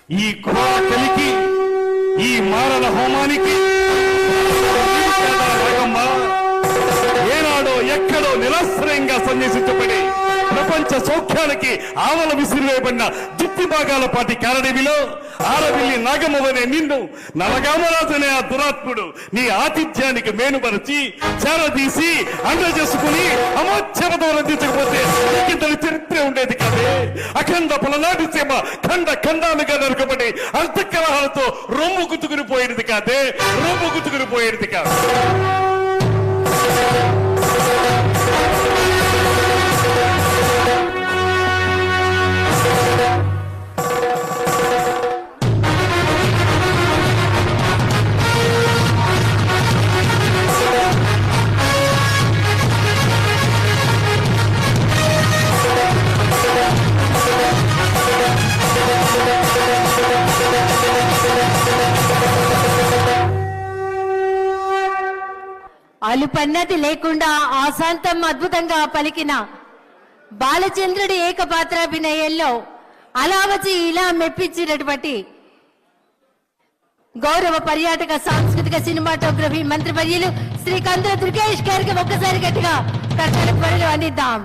ఈ ఘోర కలికి, ఈ మారణ హోమానికి ఏనాడో ఎక్కడో నిరాశ్రయంగా సన్యాసించబడి ప్రపంచ సౌఖ్యానికి ఆవల విసిరివేయబడిన దుత్తి భాగాల పాటి కారడవిలో ఆరవిల్లి నాగమ్మవనే నిన్ను నలగామరాజనే ఆ దురాత్ముడు నీ ఆతిథ్యానికి మేనుపరిచి చేరదీసి అందజేసుకుని అమోచ్యమతో రందించకపోతే ఇంతటి చరిత్ర ఉండేది కాదే. అఖండ పలనాటి సీమ ఖండ ఖండాలుగా నరకబడి అంతఃకలహాలతో రొమ్ము గుతుకుని పోయేది కాదే, రొమ్ము గుతుకుని పోయేది కాదు. అలుపన్నది లేకుండా ఆశాంతం అద్భుతంగా పలికిన బాలచంద్రుడి ఏకపాత్రాభినయంలో అలా వచ్చి ఇలా మెప్పించినటువంటి గౌరవ పర్యాటక సాంస్కృతిక సినిమాటోగ్రఫీ మంత్రివర్యులు శ్రీ కందుల దుర్గేష్ గారికి ఒక్కసారి గట్టిగా కర్ణాటక అందిద్దాం.